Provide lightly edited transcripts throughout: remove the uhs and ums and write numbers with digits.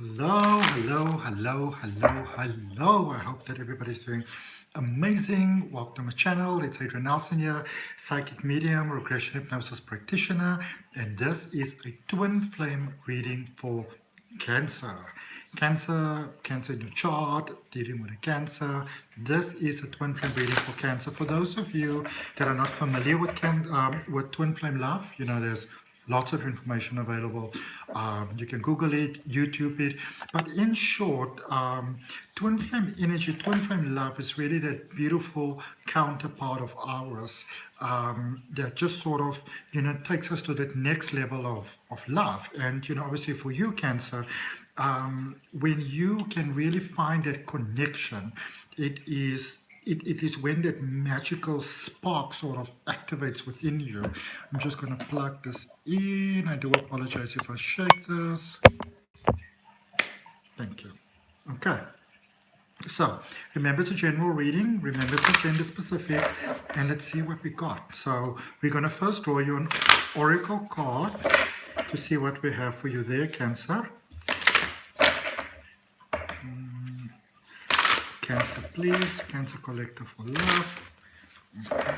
Hello, hello, hello, hello, hello. I hope that everybody's doing amazing. Welcome to my channel. It's Adrian here, psychic medium, regression hypnosis practitioner, and this is a twin flame reading for Cancer. Cancer in your chart, dealing with a Cancer. This is a twin flame reading for Cancer. For those of you that are not familiar with twin flame love, there's lots of information available. You can Google it, YouTube it. But in short, twin flame energy, twin flame love is really that beautiful counterpart of ours that just sort of, takes us to that next level of love. And, obviously for you, Cancer, when you can really find that connection, it is when that magical spark sort of activates within you. I'm just going to plug this in. I do apologize if I shake this. Thank you. Okay. So remember, it's a general reading. Remember, it's gender specific. And let's see what we got. So we're going to first draw you an oracle card to see what we have for you there, Cancer. Cancer, please. Cancer collector for love. Okay.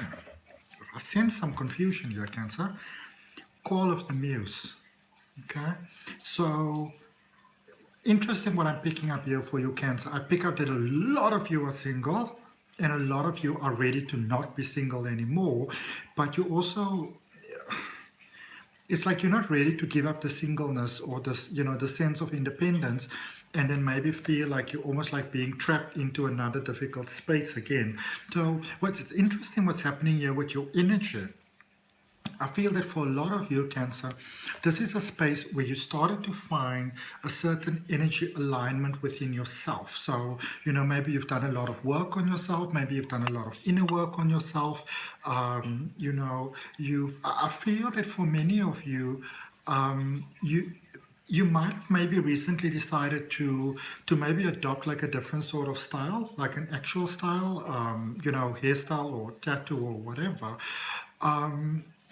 I sense some confusion here, Cancer. Call of the Muse. Okay. So, interesting what I'm picking up here for you, Cancer. I pick up that a lot of you are single and a lot of you are ready to not be single anymore. But you also, it's like you're not ready to give up the singleness or this, the sense of independence, and then maybe feel like you're almost like being trapped into another difficult space again. So what's interesting, what's happening here with your energy, I feel that for a lot of you, Cancer, this is a space where you started to find a certain energy alignment within yourself. So, maybe you've done a lot of work on yourself. Maybe you've done a lot of inner work on yourself. I feel that for many of you, you might have maybe recently decided to maybe adopt like a different sort of style, like an actual style, hairstyle or tattoo or whatever.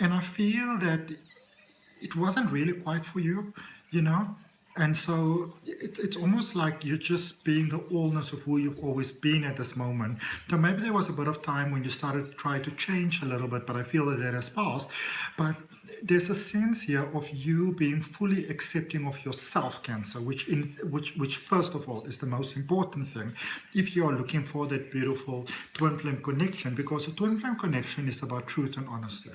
And I feel that it wasn't really quite for you, and so it's almost like you're just being the allness of who you've always been at this moment. So maybe there was a bit of time when you started to try to change a little bit, but I feel that has passed. But there's a sense here of you being fully accepting of yourself, Cancer, which first of all is the most important thing if you are looking for that beautiful twin flame connection, because a twin flame connection is about truth and honesty.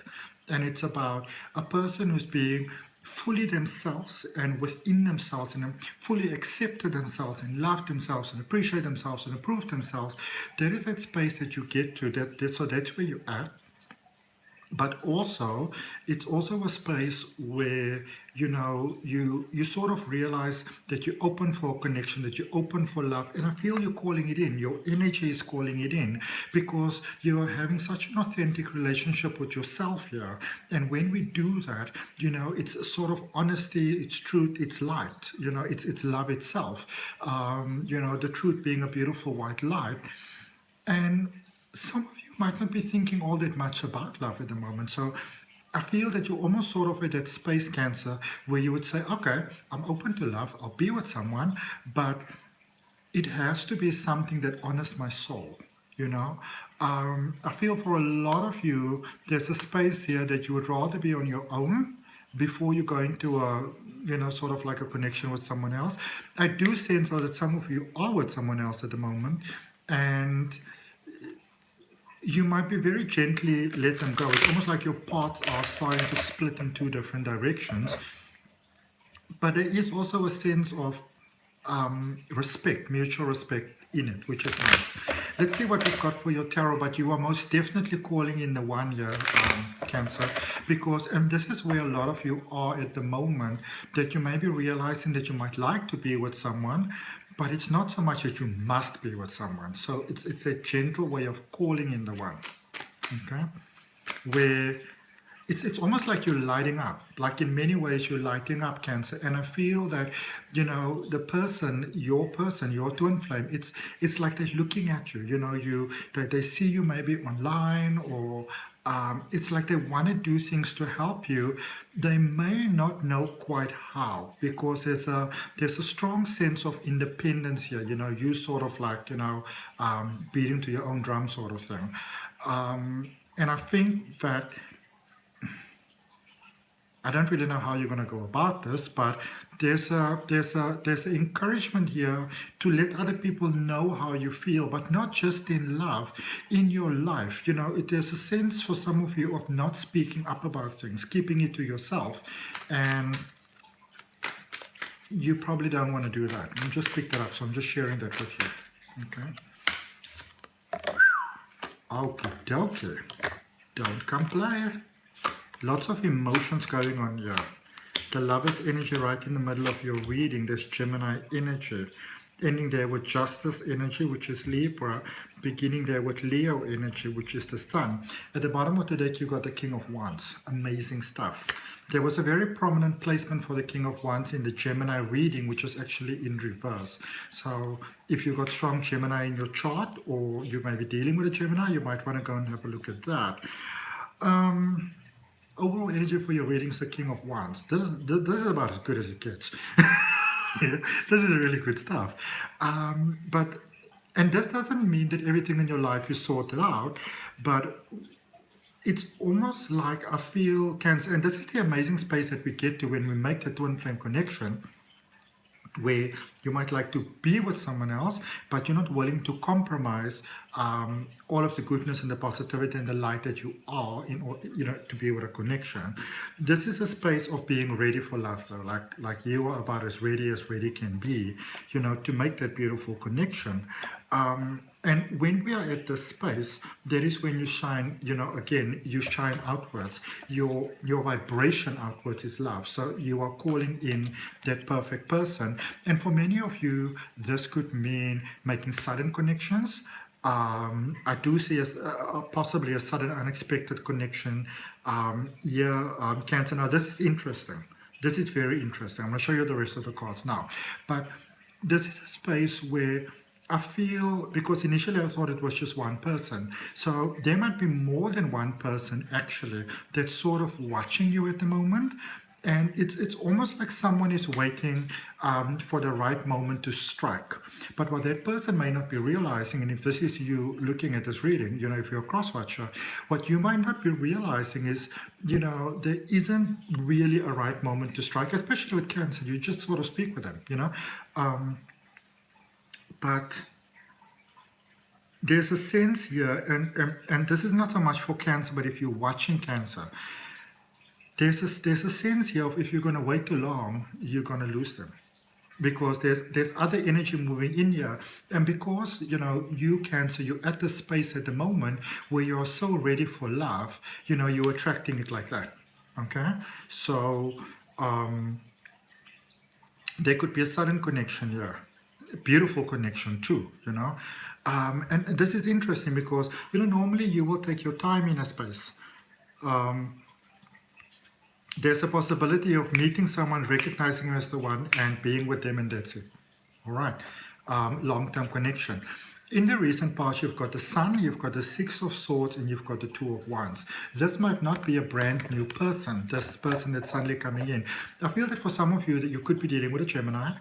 And it's about a person who's being fully themselves and within themselves and fully accepted themselves and love themselves and appreciate themselves and approve themselves. There is that space that you get to, so that's where you're at. But also, it's also a space where, you sort of realize that you're open for connection, that you're open for love. And I feel you're calling it in. Your energy is calling it in because you're having such an authentic relationship with yourself here. And when we do that, it's sort of honesty, it's truth, it's light, it's love itself. The truth being a beautiful white light. And some of you might not be thinking all that much about love at the moment. So I feel that you're almost sort of at that space, Cancer, where you would say, okay, I'm open to love, I'll be with someone, but it has to be something that honors my soul, I feel for a lot of you, there's a space here that you would rather be on your own before you go into a, sort of like a connection with someone else. I do sense though that some of you are with someone else at the moment, and you might be very gently let them go. It's almost like your paths are starting to split in two different directions. But there is also a sense of respect, mutual respect in it, which is nice. Let's see what we've got for your tarot, but you are most definitely calling in the one year, Cancer, because this is where a lot of you are at the moment, that you may be realizing that you might like to be with someone, but it's not so much that you must be with someone. So it's a gentle way of calling in the one, okay? Where it's almost like you're lighting up. Like in many ways, you're lighting up, Cancer. And I feel that, your twin flame, it's like they're looking at you. They see you maybe online or It's like they want to do things to help you. They may not know quite how, because there's a strong sense of independence here. You sort of like beating to your own drum sort of thing. And I think that I don't really know how you're going to go about this, but there's an encouragement here to let other people know how you feel, but not just in love, in your life. There's a sense for some of you of not speaking up about things, keeping it to yourself, and you probably don't want to do that. And just pick that up, so I'm just sharing that with you. Okay. Okay, dokie. Don't complain. Lots of emotions going on here. The Lover's energy right in the middle of your reading. There's Gemini energy. Ending there with Justice energy, which is Libra. Beginning there with Leo energy, which is the Sun. At the bottom of the deck, you got the King of Wands. Amazing stuff. There was a very prominent placement for the King of Wands in the Gemini reading, which is actually in reverse. So if you've got strong Gemini in your chart, or you may be dealing with a Gemini, you might want to go and have a look at that. Overall energy for your reading is the King of Wands. This is about as good as it gets. This is really good stuff. And this doesn't mean that everything in your life is sorted out, but it's almost like I feel Cancer, and this is the amazing space that we get to when we make the twin flame connection, where you might like to be with someone else, but you're not willing to compromise all of the goodness and the positivity and the light that you are in order, to be with a connection. This is a space of being ready for love, though, like you are about as ready can be, to make that beautiful connection. And when we are at this space, that is when you shine, again, you shine outwards. Your vibration outwards is love. So you are calling in that perfect person. And for many of you, this could mean making sudden connections. I do see possibly a sudden unexpected connection here, Cancer. Now, this is interesting. This is very interesting. I'm going to show you the rest of the cards now. But this is a space where I feel, because initially I thought it was just one person. So there might be more than one person actually that's sort of watching you at the moment. And it's almost like someone is waiting for the right moment to strike. But what that person may not be realizing, and if this is you looking at this reading, if you're a cross-watcher, what you might not be realizing is, there isn't really a right moment to strike, especially with Cancer. You just sort of speak with them, But there's a sense here, and this is not so much for Cancer, but if you're watching Cancer, there's a sense here of if you're going to wait too long, you're going to lose them. Because there's other energy moving in here. And because, you Cancer, you're at the space at the moment where you're so ready for love, you're attracting it like that. Okay? So, there could be a sudden connection here. Beautiful connection too, and this is interesting because normally you will take your time in a space. There's a possibility of meeting someone, recognizing them as the one, and being with them, and that's it. All right, long-term connection. In the recent past, you've got the Sun, you've got the Six of Swords, and you've got the Two of Wands. This might not be a brand new person, this person that's suddenly coming in. I feel that for some of you that you could be dealing with a Gemini,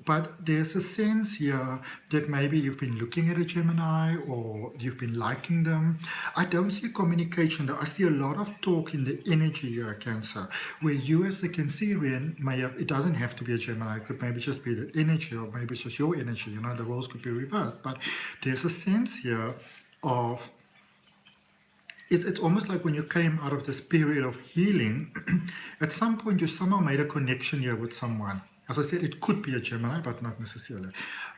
but there's a sense here that maybe you've been looking at a Gemini or you've been liking them. I don't see communication though. I see a lot of talk in the energy here, Cancer, where you as the Cancerian may have, it doesn't have to be a Gemini, it could maybe just be the energy, or maybe it's just your energy, the roles could be reversed. But there's a sense here of, it's almost like when you came out of this period of healing, at some point you somehow made a connection here with someone. As I said, it could be a Gemini, but not necessarily.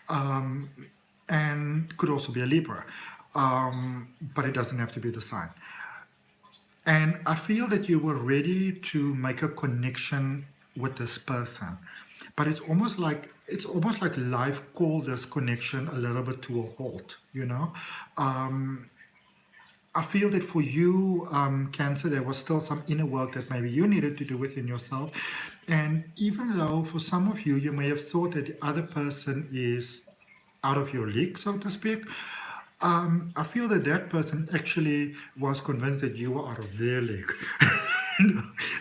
And could also be a Libra, but it doesn't have to be the sign. And I feel that you were ready to make a connection with this person. But it's almost like life called this connection a little bit to a halt, I feel that for you, Cancer, there was still some inner work that maybe you needed to do within yourself. And even though for some of you, you may have thought that the other person is out of your league, so to speak, I feel that that person actually was convinced that you were out of their league.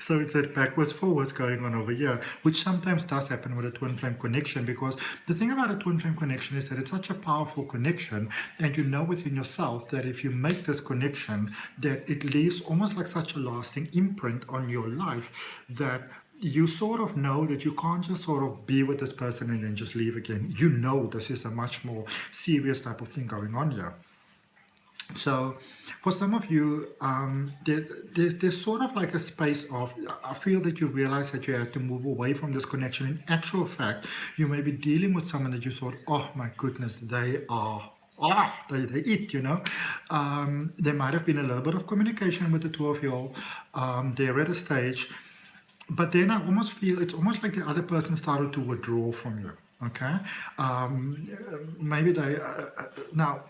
So it's that backwards forwards going on over here, which sometimes does happen with a twin flame connection, because the thing about a twin flame connection is that it's such a powerful connection, and you know within yourself that if you make this connection, that it leaves almost like such a lasting imprint on your life that you sort of know that you can't just sort of be with this person and then just leave again. You know this is a much more serious type of thing going on here. So for some of you, there's sort of like a space of, I feel that you realize that you have to move away from this connection. In actual fact, you may be dealing with someone that you thought, oh my goodness, they eat, you know. There might have been a little bit of communication with the two of you all. They're at a stage, but then I almost feel it's almost like the other person started to withdraw from you. Okay, maybe they now.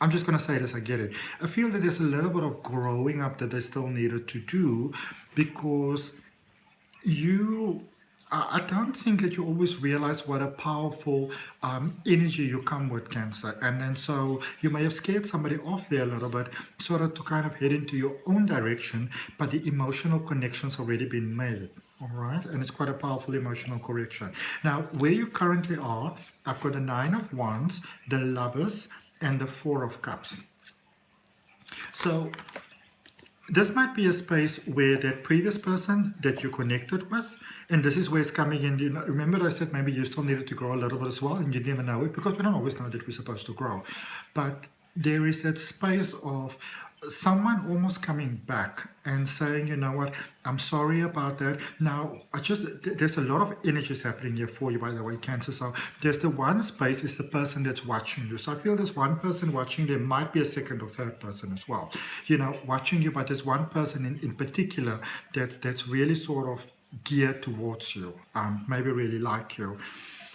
I'm just going to say this, I get it. I feel that there's a little bit of growing up that they still needed to do, because I don't think that you always realize what a powerful energy you come with, Cancer. And then so you may have scared somebody off there a little bit, sort of to kind of head into your own direction, but the emotional connection's already been made. All right, and it's quite a powerful emotional correction. Now, where you currently are, I've got the Nine of Wands, the Lovers, and the Four of Cups. So this might be a space where that previous person that you connected with, and this is where it's coming in. You know, remember I said maybe you still needed to grow a little bit as well, and you never know it, because we don't always know that we're supposed to grow. But there is that space of someone almost coming back and saying, you know what, I'm sorry about that. Now, there's a lot of energies happening here for you, by the way, Cancer. So there's the one space is the person that's watching you. So I feel there's one person watching. There might be a second or third person as well, you know, watching you, but there's one person in particular that's really sort of geared towards you, maybe really like you.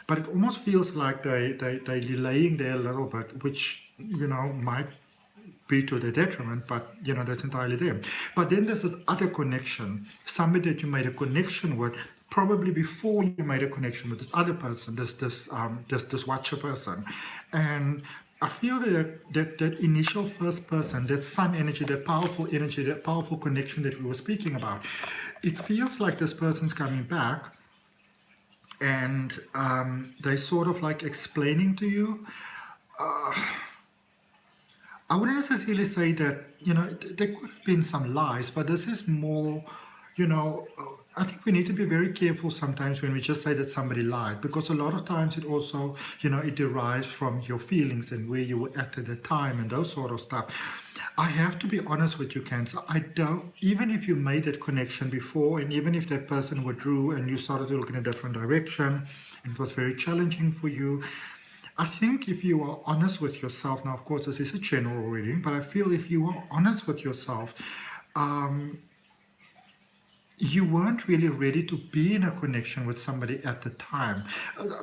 But it almost feels like they're delaying there a little bit, which, you know, might be to their detriment, but you know, that's entirely them. But then there's this other connection, somebody that you made a connection with probably before you made a connection with this other person, this watcher person. And I feel that initial first person, that sun energy, that powerful connection that we were speaking about, it feels like this person's coming back, and they sort of like explaining to you. I wouldn't necessarily say that, you know, there could have been some lies, but this is more, you know, I think we need to be very careful sometimes when we just say that somebody lied, because a lot of times it also, you know, it derives from your feelings and where you were at the time and those sort of stuff. I have to be honest with you, Cancer. I don't, even if you made that connection before, and even if that person withdrew and you started to look in a different direction, and it was very challenging for you, I think if you are honest with yourself, now of course this is a general reading, but I feel if you are honest with yourself, you weren't really ready to be in a connection with somebody at the time.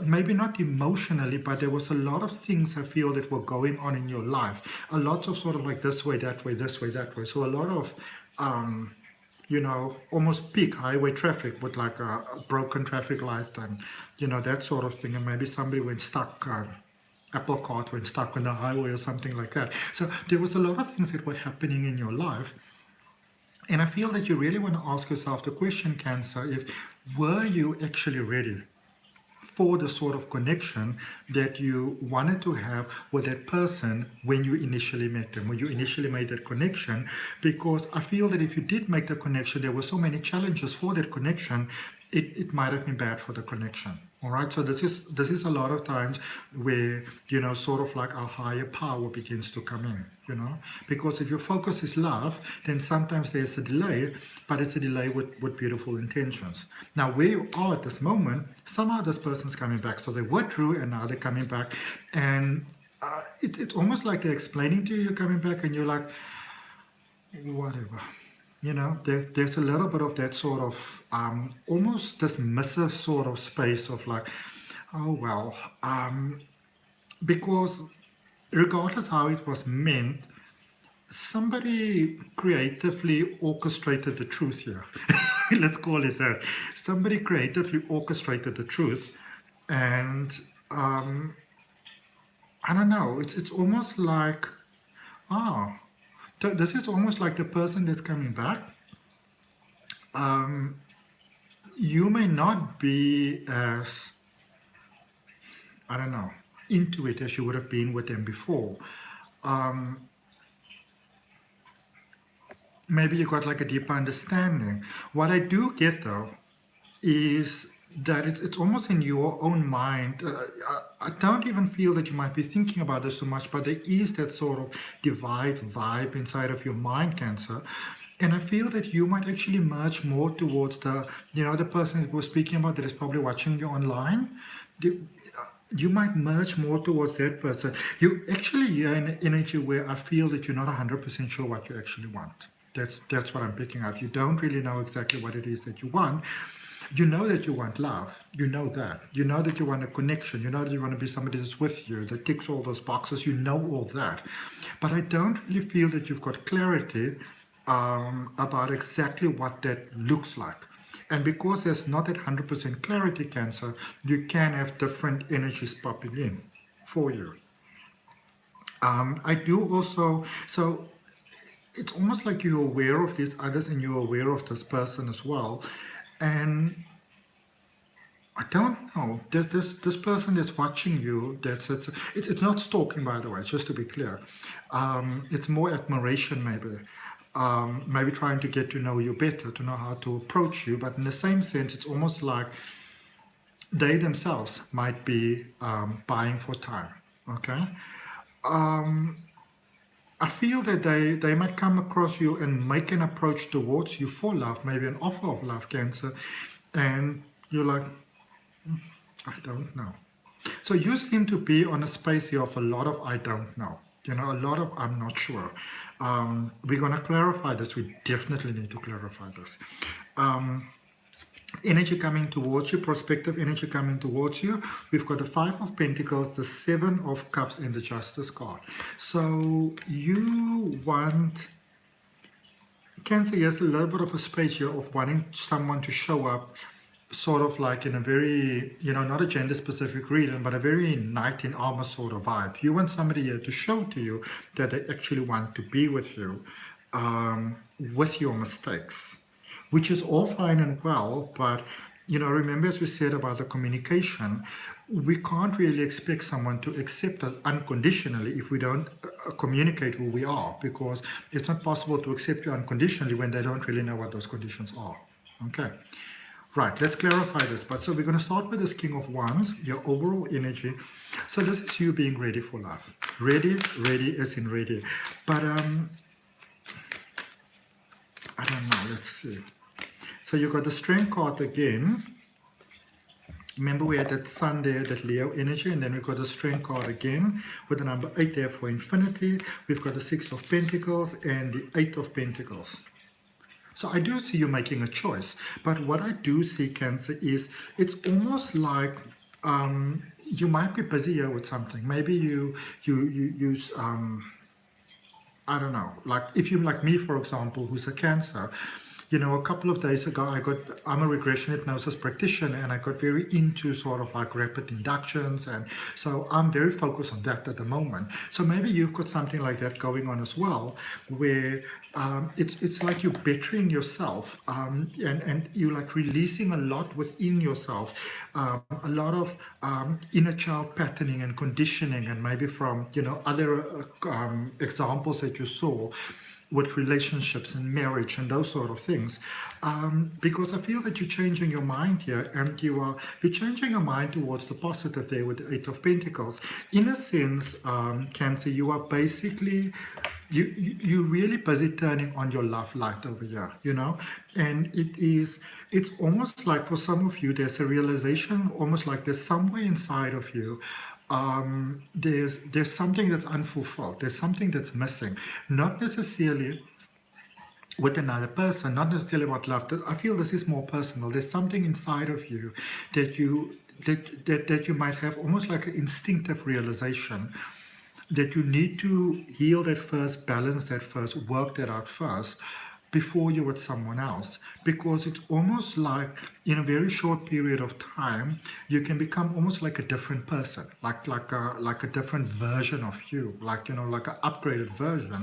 Maybe not emotionally, but there was a lot of things I feel that were going on in your life. A lot of sort of like this way, that way, this way, that way. So a lot of, you know, almost peak highway traffic with like a broken traffic light and, you know, that sort of thing. And maybe somebody went stuck, apple cart went stuck on the highway or something like that. So there was a lot of things that were happening in your life. And I feel that you really want to ask yourself the question, Cancer, if were you actually ready for the sort of connection that you wanted to have with that person when you initially met them, when you initially made that connection? Because I feel that if you did make the connection, there were so many challenges for that connection, it might have been bad for the connection. All right, so this is a lot of times where, you know, sort of like our higher power begins to come in, you know, because if your focus is love, then sometimes there's a delay, but it's a delay with beautiful intentions. Now, where you are at this moment, somehow this person's coming back. So they withdrew and now they're coming back. And it's almost like they're explaining to you, you're coming back, and you're like, whatever. You know, there's a little bit of that sort of almost dismissive sort of space of like, oh, well, because regardless how it was meant, somebody creatively orchestrated the truth here. Let's call it that. Somebody creatively orchestrated the truth. And I don't know, it's almost like, ah, this is almost like the person that's coming back. You may not be as, I don't know, into it as you would have been with them before. Maybe you got like a deeper understanding. What I do get though is that it's almost in your own mind. I don't even feel that you might be thinking about this too much, but there is that sort of divide vibe inside of your mind, Cancer. And I feel that you might actually merge more towards the, the person that we're speaking about that is probably watching you online. You might merge more towards that person. You actually are in an energy where I feel that you're not 100% sure what you actually want. That's what I'm picking up. You don't really know exactly what it is that you want. You know that you want love. You know that. You know that you want a connection. You know that you want to be somebody that's with you, that ticks all those boxes. You know all that. But I don't really feel that you've got clarity about exactly what that looks like. And because there's not that 100% clarity, Cancer, you can have different energies popping in for you. I do also, so it's almost like you're aware of these others and you're aware of this person as well. And I don't know, there's this person that's watching you, it's not stalking, by the way, just to be clear. It's more admiration, maybe. Maybe trying to get to know you better, to know how to approach you. But in the same sense, it's almost like they themselves might be buying for time. Okay. I feel that they might come across you and make an approach towards you for love, maybe an offer of love, Cancer. And you're like, I don't know. So you seem to be on a space here of a lot of I don't know. A lot of I'm not sure. We're going to clarify this. We definitely need to clarify this. Energy coming towards you, prospective energy coming towards you. We've got the Five of Pentacles, the Seven of Cups, and the Justice card. So you want, Cancer, yes, a little bit of a space here of wanting someone to show up sort of like in a very, not a gender specific reading, but a very knight in armor sort of vibe. You want somebody here to show to you that they actually want to be with you, with your mistakes, which is all fine and well. But, remember, as we said about the communication, we can't really expect someone to accept us unconditionally if we don't communicate who we are, because it's not possible to accept you unconditionally when they don't really know what those conditions are. Okay. Right, let's clarify this. But so we're going to start with this King of Wands, your overall energy. So this is you being ready for love. Ready as in ready. But I don't know, let's see. So you got the Strength card again. Remember we had that Sun there, that Leo energy, and then we've got the Strength card again with the number 8 there for infinity. We've got the 6 of Pentacles and the 8 of Pentacles. So I do see you making a choice, but what I do see, Cancer, is it's almost like you might be busy here with something. Maybe you use I don't know, like if you're like me, for example, who's a Cancer. A couple of days ago, I'm a regression hypnosis practitioner, and I got very into sort of like rapid inductions, and so I'm very focused on that at the moment. So maybe you've got something like that going on as well, where it's like you're bettering yourself, and you're like releasing a lot within yourself, a lot of inner child patterning and conditioning, and maybe from other examples that you saw with relationships and marriage and those sort of things, because I feel that you're changing your mind here, and you're changing your mind towards the positive there with the 8 of Pentacles. In a sense, Cancer, you are basically you're really busy turning on your love light over here, and it's almost like for some of you there's a realization, almost like there's somewhere inside of you there's something that's unfulfilled, there's something that's missing, not necessarily with another person, not necessarily about love. I feel this is more personal. There's something inside of you that you might have almost like an instinctive realization that you need to heal that first, balance that first, work that out first, before you're with someone else, because it's almost like in a very short period of time you can become almost like a different person, like a different version of you, like like an upgraded version.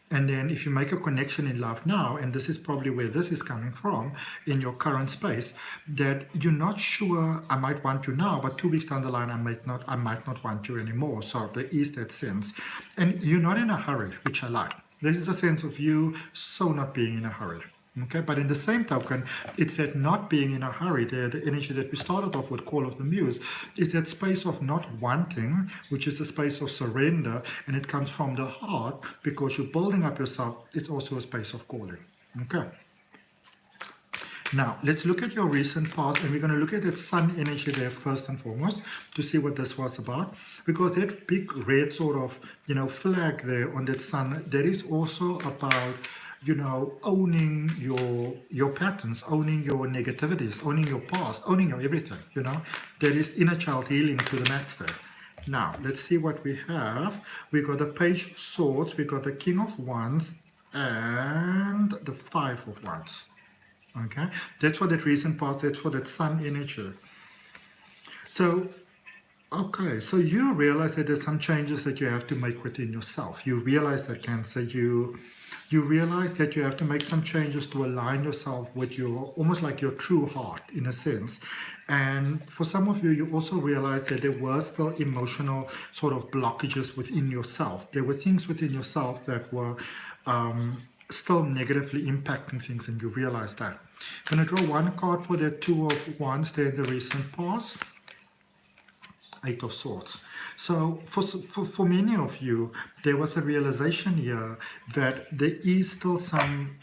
And then if you make a connection in love now, and this is probably where this is coming from in your current space, that you're not sure, I might want you now, but 2 weeks down the line, I might not want you anymore. So there is that sense. And you're not in a hurry, which I like. This is a sense of you so not being in a hurry. Okay, but in the same token, it's that not being in a hurry, the energy that we started off with, Call of the Muse, is that space of not wanting, which is a space of surrender, and it comes from the heart because you're building up yourself. It's also a space of calling. Okay. Now, let's look at your recent past, and we're going to look at that sun energy there first and foremost to see what this was about, because that big red sort of, flag there on that sun, that is also about owning your patterns, owning your negativities, owning your past, owning your everything, There is inner child healing to the max there. Now, let's see what we have. We got the Page of Swords, we got the King of Wands, and the Five of Wands. Okay, that's for that recent past, that's for that sun energy. So, okay, so you realize that there's some changes that you have to make within yourself. You realize that, Cancer, you realize that you have to make some changes to align yourself with your, almost like your true heart in a sense. And for some of you, you also realize that there were still emotional sort of blockages within yourself. There were things within yourself that were still negatively impacting things, and you realize that. I'm going to draw one card for the Two of Wands there in the recent past. Eight of Swords. So for many of you, there was a realization here that there is still some,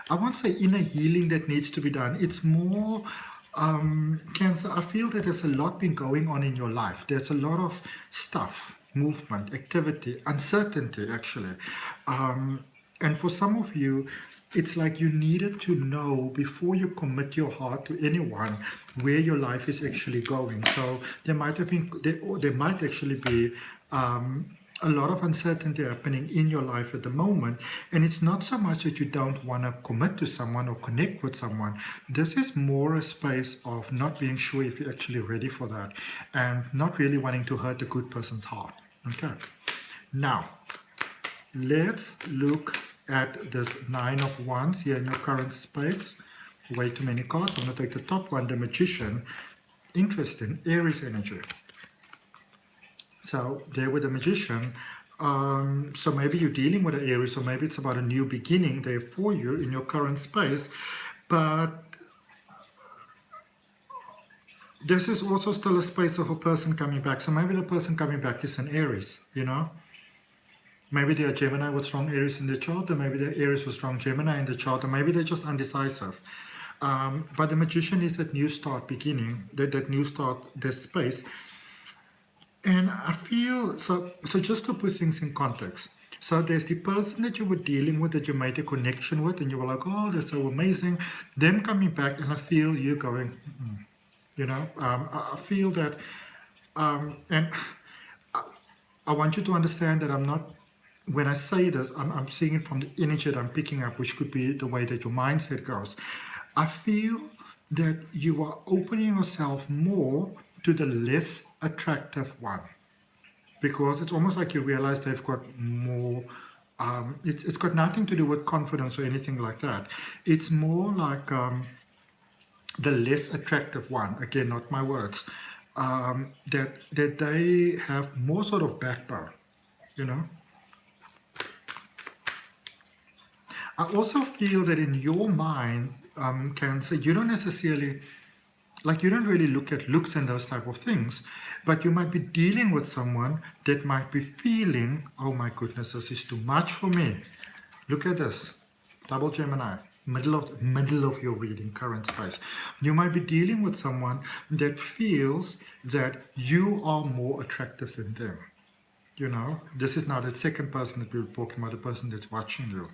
I won't say inner healing that needs to be done. It's more, Cancer, I feel that there's a lot been going on in your life. There's a lot of stuff, movement, activity, uncertainty actually. And for some of you, it's like you needed to know before you commit your heart to anyone where your life is actually going. So there might actually be a lot of uncertainty happening in your life at the moment. And it's not so much that you don't want to commit to someone or connect with someone. This is more a space of not being sure if you're actually ready for that and not really wanting to hurt a good person's heart. Okay. Now, let's look at this Nine of Wands here in your current space. Way too many cards. I'm going to take the top one, the Magician. Interesting, Aries energy. So there with the Magician, so maybe you're dealing with an Aries, or maybe it's about a new beginning there for you in your current space. But this is also still a space of a person coming back. So maybe the person coming back is an Aries, Maybe they're Gemini with strong Aries in the chart, or maybe they're Aries with strong Gemini in the chart, or maybe they're just undecisive. But the Magician is that new start beginning, that new start, this space. And I feel, so just to put things in context, so there's the person that you were dealing with, that you made a connection with, and you were like, oh, they're so amazing. Them coming back, and I feel you going, I feel that, and I want you to understand that I'm not, when I say this, I'm seeing it from the energy that I'm picking up, which could be the way that your mindset goes. I feel that you are opening yourself more to the less attractive one, because it's almost like you realize they've got more, it's got nothing to do with confidence or anything like that. It's more like the less attractive one, again, not my words, that they have more sort of backbone, I also feel that in your mind, Cancer, you don't necessarily, you don't really look at looks and those type of things, but you might be dealing with someone that might be feeling, oh my goodness, this is too much for me. Look at this, double Gemini, middle of your reading, current space. You might be dealing with someone that feels that you are more attractive than them. This is now the second person that we're talking about, the person that's watching you.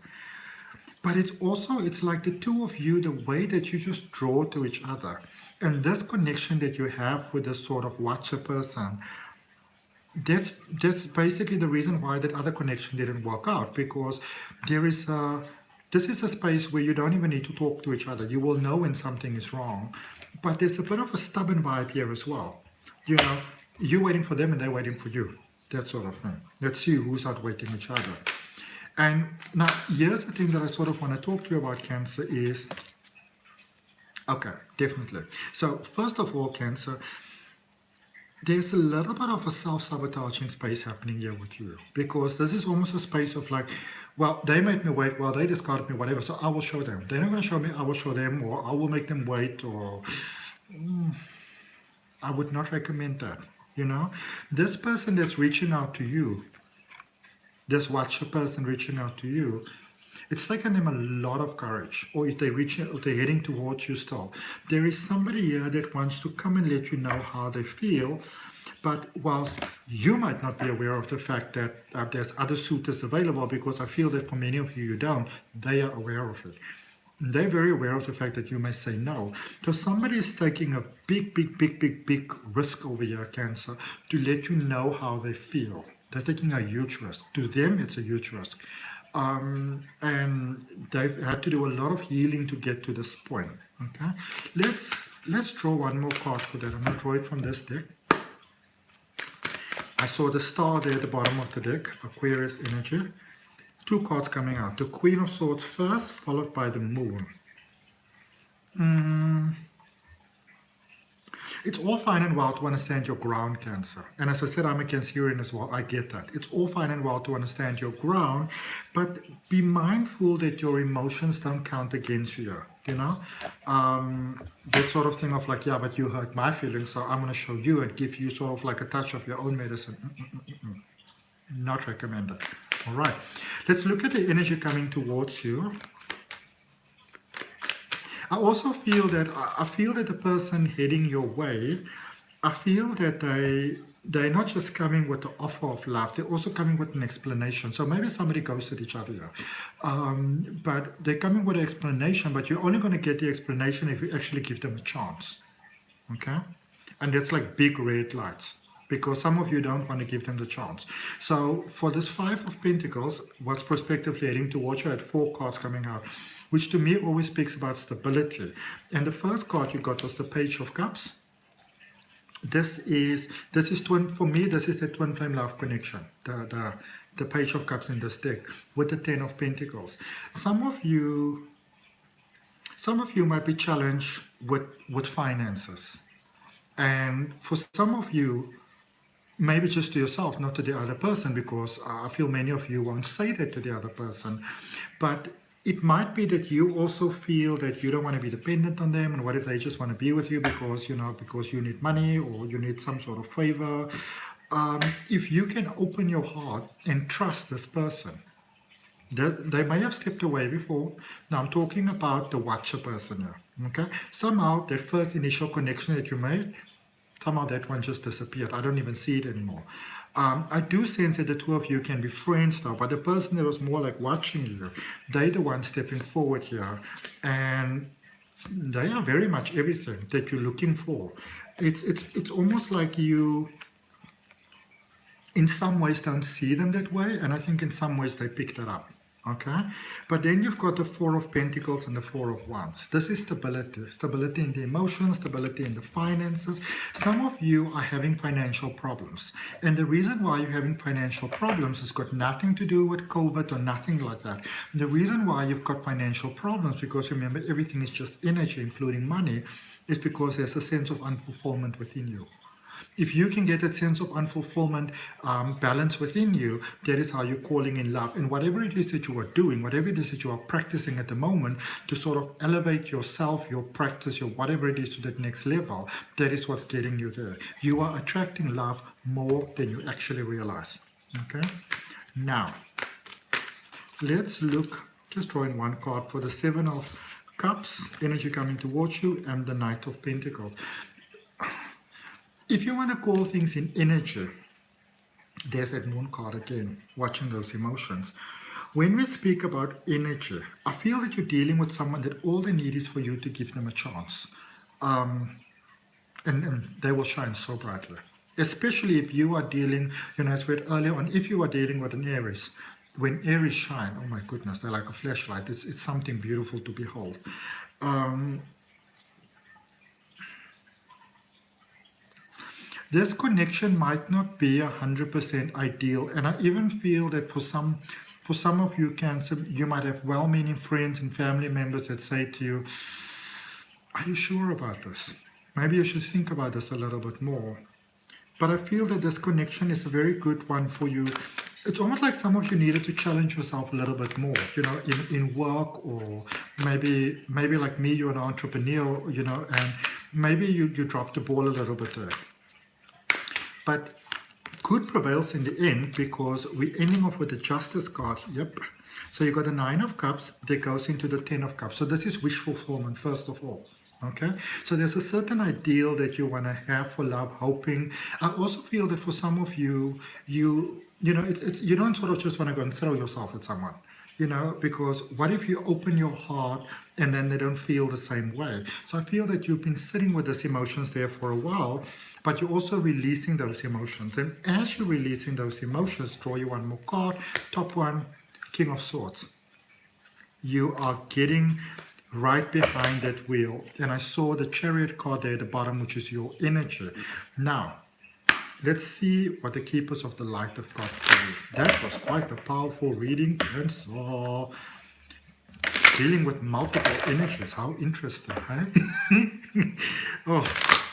But it's like the two of you, the way that you just draw to each other. And this connection that you have with this sort of watcher person, that's basically the reason why that other connection didn't work out, because there is a this is a space where you don't even need to talk to each other. You will know when something is wrong, but there's a bit of a stubborn vibe here as well. You know, you're waiting for them and they're waiting for you. That sort of thing. Let's see who's outwaiting each other. And now here's the thing that I sort of want to talk to you about, Cancer, is okay, definitely. So first of all, Cancer, there's a little bit of a self-sabotaging space happening here with you, because this is almost a space of like, well, they made me wait, well, they discarded me, whatever, so I will show them. They're not going to show me, I will show them, or I will make them wait, or I would not recommend that, you know. This person that's reaching out to you, this watcher person reaching out to you, it's taken them a lot of courage, or if they're heading towards you still. There is somebody here that wants to come and let you know how they feel, but whilst you might not be aware of the fact that there's other suitors available, because I feel that for many of you, you don't, they are aware of it. They're very aware of the fact that you may say no. So somebody is taking a big risk over here, Cancer, to let you know how they feel. They're taking a huge risk. To them, it's a huge risk. And they've had to do a lot of healing to get to this point. Okay, let's draw one more card for that. I'm going to draw it from this deck. I saw the star there at the bottom of the deck, Aquarius energy. Two cards coming out. The Queen of Swords first, followed by the Moon. It's all fine and well to understand your ground, Cancer. And as I said, I'm a Cancerian as well. I get that. It's all fine and well to understand your ground, but be mindful that your emotions don't count against you, you know? That sort of thing of like, yeah, but you hurt my feelings, so I'm going to show you and give you sort of like a touch of your own medicine. Not recommended. All right. Let's look at the energy coming towards you. I also feel that the person heading your way, I feel that they're not just coming with the offer of love, they're also coming with an explanation. So maybe somebody ghosted each other here. But they're coming with an explanation, but you're only going to get the explanation if you actually give them a chance. Okay? And that's like big red lights, because some of you don't want to give them the chance. So for this Five of Pentacles, what's prospectively heading towards you, at 4 cards coming out, which to me always speaks about stability. And the first card you got was the Page of Cups. This is twin, for me, this is the twin flame love connection, the Page of Cups in this deck, with the 10 of Pentacles. Some of you might be challenged with finances. And for some of you, maybe just to yourself, not to the other person, because I feel many of you won't say that to the other person. But it might be that you also feel that you don't want to be dependent on them, and what if they just want to be with you because, you know, because you need money or you need some sort of favor. If you can open your heart and trust this person, they may have stepped away before. Now I'm talking about the watcher person here. Okay, somehow that first initial connection that you made, somehow that one just disappeared. I don't even see it anymore. I do sense that the two of you can be friends now, but the person that was more like watching you, they're the one stepping forward here, and they are very much everything that you're looking for. It's almost like you, in some ways, don't see them that way, and I think in some ways they pick that up. Okay, but then you've got the Four of Pentacles and the Four of Wands. This is stability in the emotions, stability in the finances. Some of you are having financial problems, and the reason why you're having financial problems has got nothing to do with COVID or nothing like that. The reason why you've got financial problems, because remember, everything is just energy, including money, is because there's a sense of unfulfillment within you. If you can get that sense of unfulfillment, balance within you, that is how you're calling in love. And whatever it is that you are doing, whatever it is that you are practicing at the moment to sort of elevate yourself, your practice, your whatever it is to that next level, that is what's getting you there. You are attracting love more than you actually realize. Okay? Now, let's look, just drawing one card for the Seven of Cups, energy coming towards you, and the Knight of Pentacles. If you want to call things in energy, there's that Moon card again, watching those emotions. When we speak about energy, I feel that you're dealing with someone that all they need is for you to give them a chance. And they will shine so brightly. Especially if you are dealing, as we said earlier on, if you are dealing with an Aries. When Aries shine, oh my goodness, they're like a flashlight. It's something beautiful to behold. This connection might not be 100% ideal, and I even feel that for some of you Cancer, you might have well-meaning friends and family members that say to you, "Are you sure about this? Maybe you should think about this a little bit more." But I feel that this connection is a very good one for you. It's almost like some of you needed to challenge yourself a little bit more, in work, or maybe like me, you're an entrepreneur, and maybe you dropped the ball a little bit there. But good prevails in the end, because we're ending off with the Justice card. Yep. So you got the 9 of Cups that goes into the 10 of Cups. So this is wish fulfillment, first of all. Okay, so there's a certain ideal that you want to have for love, hoping. I also feel that for some of you, it's you don't sort of just want to go and throw yourself at someone, because what if you open your heart and then they don't feel the same way? So I feel that you've been sitting with those emotions there for a while, but you're also releasing those emotions. And as you're releasing those emotions, draw you one more card. Top one, King of Swords. You are getting right behind that wheel, and I saw the Chariot card there at the bottom, which is your energy. Now let's see what the Keepers of the Light have got for you. That was quite a powerful reading, Cancer. Dealing with multiple energies, how interesting, hey? Oh,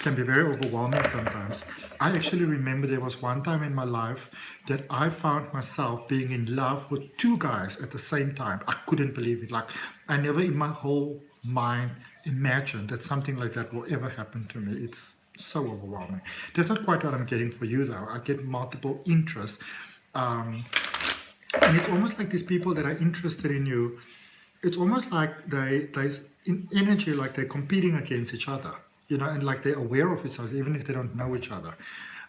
can be very overwhelming sometimes. I actually remember there was one time in my life that I found myself being in love with 2 guys at the same time. I couldn't believe it. Like, I never in my whole mind imagined that something like that will ever happen to me. It's so overwhelming. That's not quite what I'm getting for you, though. I get multiple interests. And it's almost like these people that are interested in you, it's almost like they in energy, like they're competing against each other, and like they're aware of each other, even if they don't know each other.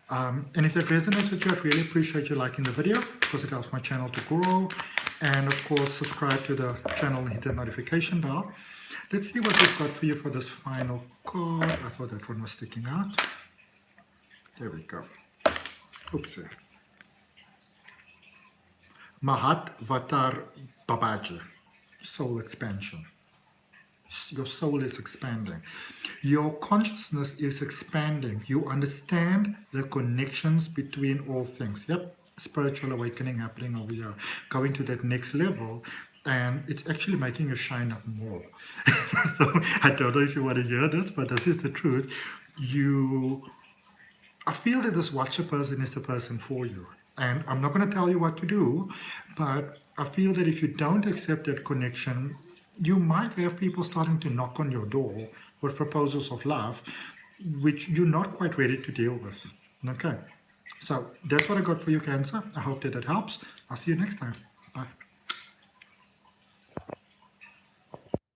And if that resonates with you, I'd really appreciate you liking the video, because it helps my channel to grow. And of course, subscribe to the channel and hit the notification bell. Let's see what we've got for you for this final card. I thought that one was sticking out. There we go. Oopsie. Mahat Vatar Babaji. Soul expansion. Your soul is expanding. Your consciousness is expanding. You understand the connections between all things. Yep, spiritual awakening happening over here. Going to that next level, and it's actually making you shine up more. So I don't know if you want to hear this, but this is the truth. I feel that this watcher person is the person for you. And I'm not going to tell you what to do, but I feel that if you don't accept that connection, you might have people starting to knock on your door with proposals of love, which you're not quite ready to deal with. Okay, so that's what I got for you, Cancer. I hope that helps. I'll see you next time.